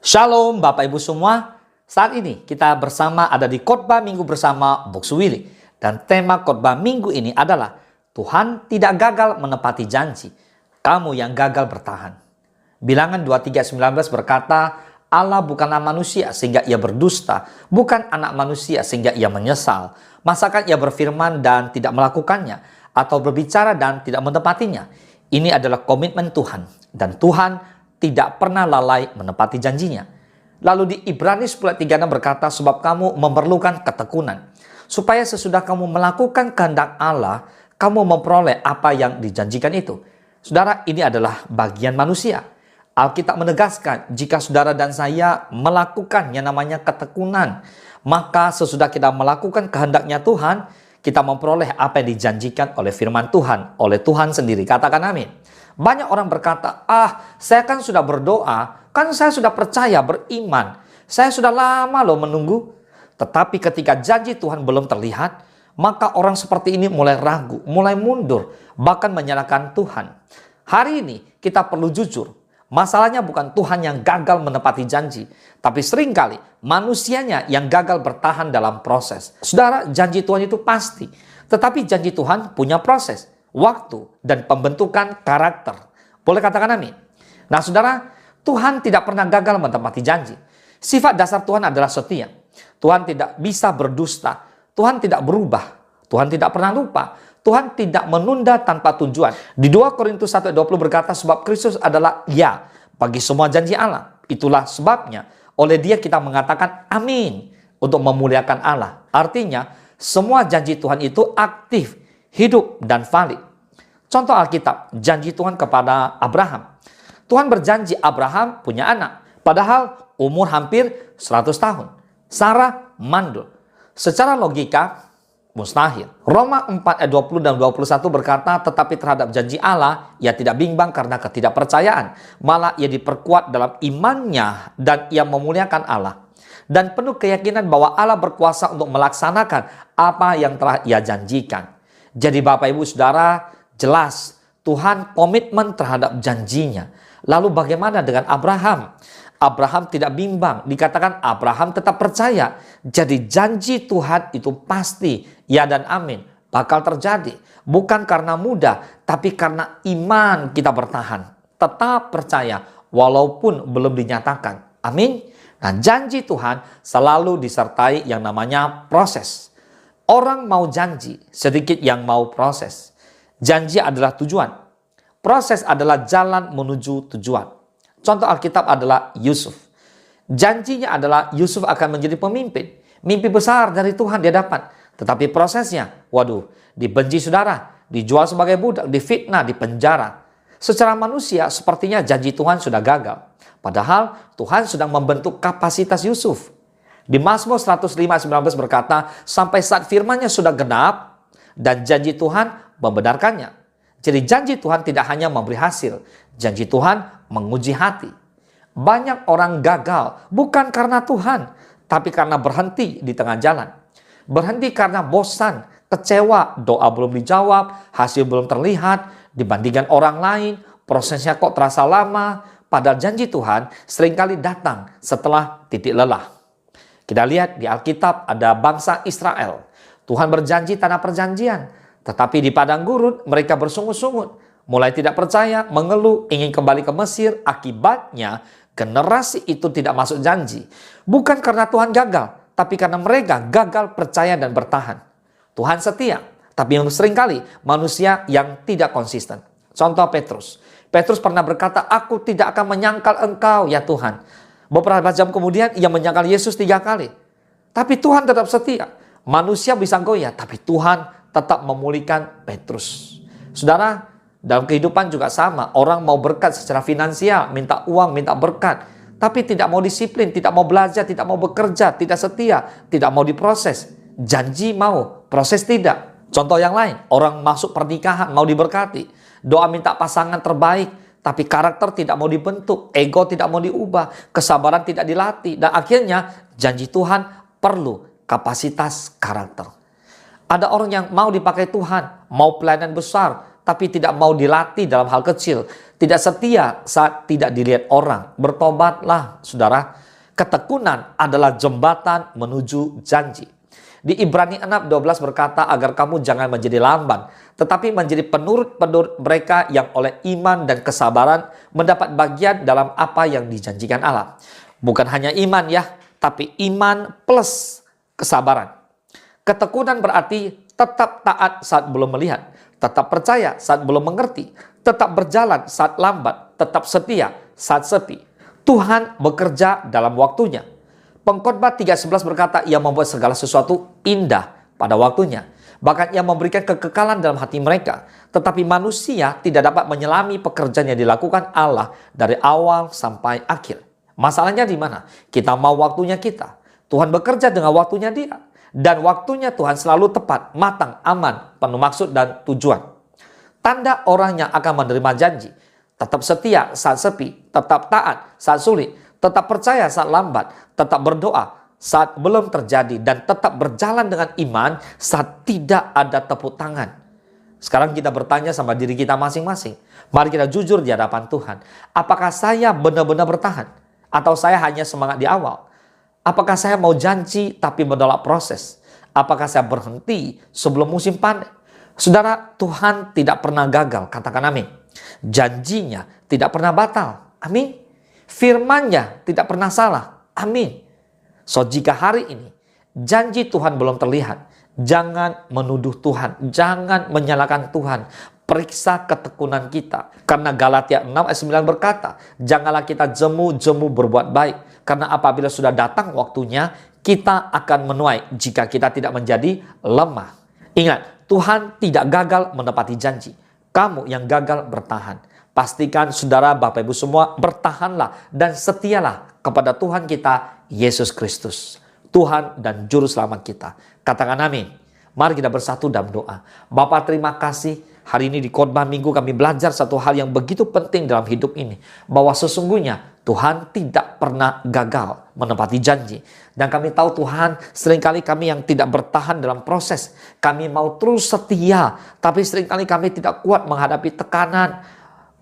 Shalom Bapak Ibu semua. Saat ini kita bersama ada di khotbah minggu bersama Boksu Willy. Dan tema khotbah minggu ini adalah Tuhan tidak gagal menepati janji, kamu yang gagal bertahan. Bilangan 23:19 berkata, Allah bukanlah manusia sehingga ia berdusta, bukan anak manusia sehingga ia menyesal. Masakan ia berfirman dan tidak melakukannya, atau berbicara dan tidak menepatinya. Ini adalah komitmen Tuhan, dan Tuhan tidak pernah lalai menepati janjinya. Lalu di Ibrani 10:36 berkata, sebab kamu memerlukan ketekunan, supaya sesudah kamu melakukan kehendak Allah, kamu memperoleh apa yang dijanjikan itu. Saudara, ini adalah bagian manusia. Alkitab menegaskan, jika saudara dan saya melakukan yang namanya ketekunan, maka sesudah kita melakukan kehendaknya Tuhan, kita memperoleh apa yang dijanjikan oleh firman Tuhan, oleh Tuhan sendiri. Katakan amin. Banyak orang berkata, saya kan sudah berdoa, kan saya sudah percaya, beriman, saya sudah lama loh menunggu. Tetapi ketika janji Tuhan belum terlihat, maka orang seperti ini mulai ragu, mulai mundur, bahkan menyalahkan Tuhan. Hari ini kita perlu jujur, masalahnya bukan Tuhan yang gagal menepati janji, tapi seringkali manusianya yang gagal bertahan dalam proses. Saudara, janji Tuhan itu pasti, tetapi janji Tuhan punya proses, waktu, dan pembentukan karakter. Boleh katakan amin? Nah saudara, Tuhan tidak pernah gagal menepati janji. Sifat dasar Tuhan adalah setia. Tuhan tidak bisa berdusta. Tuhan tidak berubah. Tuhan tidak pernah lupa. Tuhan tidak menunda tanpa tujuan. Di 2 Korintus 1:20 berkata, sebab Kristus adalah ya bagi semua janji Allah. Itulah sebabnya oleh Dia kita mengatakan amin untuk memuliakan Allah. Artinya, semua janji Tuhan itu aktif, hidup, dan valid. Contoh Alkitab, janji Tuhan kepada Abraham. Tuhan berjanji Abraham punya anak, padahal umur hampir 100 tahun. Sarah mandul. Secara logika, mustahil. Roma 4:20 dan 21 berkata, tetapi terhadap janji Allah, ia tidak bimbang karena ketidakpercayaan. Malah ia diperkuat dalam imannya dan ia memuliakan Allah. Dan penuh keyakinan bahwa Allah berkuasa untuk melaksanakan apa yang telah ia janjikan. Jadi Bapak Ibu Saudara, jelas Tuhan komitmen terhadap janjinya. Lalu bagaimana dengan Abraham? Abraham tidak bimbang, dikatakan Abraham tetap percaya. Jadi janji Tuhan itu pasti, ya dan amin, bakal terjadi. Bukan karena mudah, tapi karena iman kita bertahan. Tetap percaya, walaupun belum dinyatakan. Amin. Nah, janji Tuhan selalu disertai yang namanya proses. Orang mau janji, sedikit yang mau proses. Janji adalah tujuan. Proses adalah jalan menuju tujuan. Contoh Alkitab adalah Yusuf. Janjinya adalah Yusuf akan menjadi pemimpin. Mimpi besar dari Tuhan dia dapat. Tetapi prosesnya, dibenci saudara, dijual sebagai budak, difitnah, dipenjara. Secara manusia sepertinya janji Tuhan sudah gagal. Padahal Tuhan sedang membentuk kapasitas Yusuf. Di Mazmur 105:19 berkata, sampai saat firman-Nya sudah genap dan janji Tuhan membenarkannya. Jadi janji Tuhan tidak hanya memberi hasil, janji Tuhan menguji hati. Banyak orang gagal bukan karena Tuhan, tapi karena berhenti di tengah jalan. Berhenti karena bosan, kecewa, doa belum dijawab, hasil belum terlihat, dibandingkan orang lain, prosesnya kok terasa lama, padahal janji Tuhan seringkali datang setelah titik lelah. Kita lihat di Alkitab ada bangsa Israel. Tuhan berjanji tanah perjanjian. Tetapi di padang gurun mereka bersungut-sungut. Mulai tidak percaya, mengeluh, ingin kembali ke Mesir. Akibatnya generasi itu tidak masuk janji. Bukan karena Tuhan gagal, tapi karena mereka gagal percaya dan bertahan. Tuhan setia, tapi seringkali manusia yang tidak konsisten. Contoh Petrus. Petrus pernah berkata, aku tidak akan menyangkal Engkau ya Tuhan. Beberapa jam kemudian ia menyangkal Yesus 3 kali. Tapi Tuhan tetap setia. Manusia bisa goyah, tapi Tuhan tetap memulihkan Petrus. Saudara, dalam kehidupan juga sama. Orang mau berkat secara finansial, minta uang, minta berkat. Tapi tidak mau disiplin, tidak mau belajar, tidak mau bekerja, tidak setia, tidak mau diproses. Janji mau, proses tidak. Contoh yang lain, orang masuk pernikahan, mau diberkati. Doa minta pasangan terbaik. Tapi karakter tidak mau dibentuk, ego tidak mau diubah, kesabaran tidak dilatih. Dan akhirnya janji Tuhan perlu kapasitas karakter. Ada orang yang mau dipakai Tuhan, mau pelayanan besar, tapi tidak mau dilatih dalam hal kecil. Tidak setia saat tidak dilihat orang. Bertobatlah, saudara. Ketekunan adalah jembatan menuju janji. Di Ibrani 6:12 berkata agar kamu jangan menjadi lamban, tetapi menjadi penurut-penurut mereka yang oleh iman dan kesabaran mendapat bagian dalam apa yang dijanjikan Allah. Bukan hanya iman ya, tapi iman plus kesabaran. Ketekunan berarti tetap taat saat belum melihat, tetap percaya saat belum mengerti, tetap berjalan saat lambat, tetap setia saat sepi. Tuhan bekerja dalam waktunya. Pengkhotbah 3:11 berkata, ia membuat segala sesuatu indah pada waktunya. Bahkan ia memberikan kekekalan dalam hati mereka. Tetapi manusia tidak dapat menyelami pekerjaan yang dilakukan Allah dari awal sampai akhir. Masalahnya di mana? Kita mau waktunya kita. Tuhan bekerja dengan waktunya dia. Dan waktunya Tuhan selalu tepat, matang, aman, penuh maksud dan tujuan. Tanda orang yang akan menerima janji. Tetap setia saat sepi, tetap taat saat sulit, tetap percaya saat lambat, tetap berdoa saat belum terjadi, dan tetap berjalan dengan iman saat tidak ada tepuk tangan. Sekarang kita bertanya sama diri kita masing-masing. Mari kita jujur di hadapan Tuhan. Apakah saya benar-benar bertahan? Atau saya hanya semangat di awal? Apakah saya mau janji tapi menolak proses? Apakah saya berhenti sebelum musim panen? Saudara, Tuhan tidak pernah gagal. Katakan amin. Janjinya tidak pernah batal. Amin. Firman-Nya tidak pernah salah. Amin. So, jika hari ini janji Tuhan belum terlihat, jangan menuduh Tuhan. Jangan menyalahkan Tuhan. Periksa ketekunan kita. Karena Galatia 6:9 berkata, janganlah kita jemu-jemu berbuat baik. Karena apabila sudah datang waktunya, kita akan menuai jika kita tidak menjadi lemah. Ingat, Tuhan tidak gagal menepati janji. Kamu yang gagal bertahan. Pastikan saudara, Bapak Ibu semua, bertahanlah dan setialah kepada Tuhan kita, Yesus Kristus. Tuhan dan Juru Selamat kita. Katakan amin. Mari kita bersatu dalam doa. Bapa, terima kasih. Hari ini di khotbah minggu kami belajar satu hal yang begitu penting dalam hidup ini. Bahwa sesungguhnya Tuhan tidak pernah gagal menepati janji. Dan kami tahu Tuhan, seringkali kami yang tidak bertahan dalam proses. Kami mau terus setia, tapi seringkali kami tidak kuat menghadapi tekanan.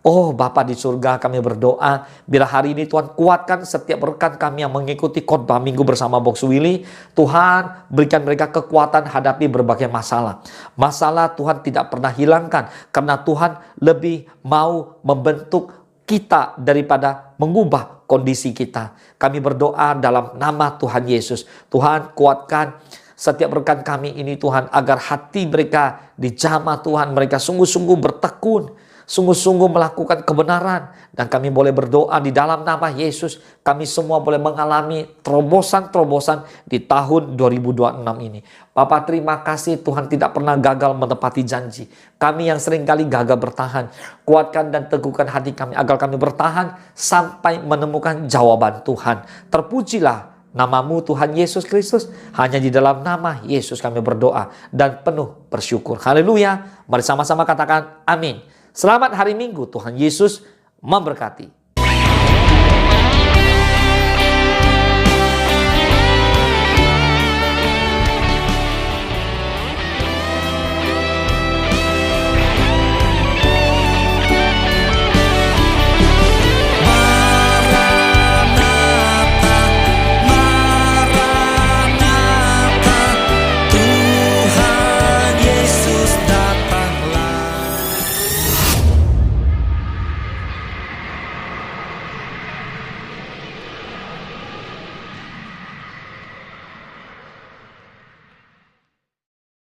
Oh Bapa di surga, kami berdoa bila hari ini Tuhan kuatkan setiap rekan kami yang mengikuti khotbah minggu bersama Box Willy. Tuhan berikan mereka kekuatan hadapi berbagai masalah. Masalah Tuhan tidak pernah hilangkan karena Tuhan lebih mau membentuk kita daripada mengubah kondisi kita. Kami berdoa dalam nama Tuhan Yesus. Tuhan kuatkan setiap rekan kami ini Tuhan, agar hati mereka dijamah Tuhan, mereka sungguh-sungguh bertekun, sungguh-sungguh melakukan kebenaran. Dan kami boleh berdoa di dalam nama Yesus, kami semua boleh mengalami terobosan-terobosan di tahun 2026 ini. Bapa, terima kasih Tuhan tidak pernah gagal menepati janji. Kami yang seringkali gagal bertahan, kuatkan dan teguhkan hati kami agar kami bertahan sampai menemukan jawaban Tuhan. Terpujilah namamu Tuhan Yesus Kristus. Hanya di dalam nama Yesus kami berdoa dan penuh bersyukur. Haleluya. Mari sama-sama katakan amin. Selamat hari Minggu, Tuhan Yesus memberkati.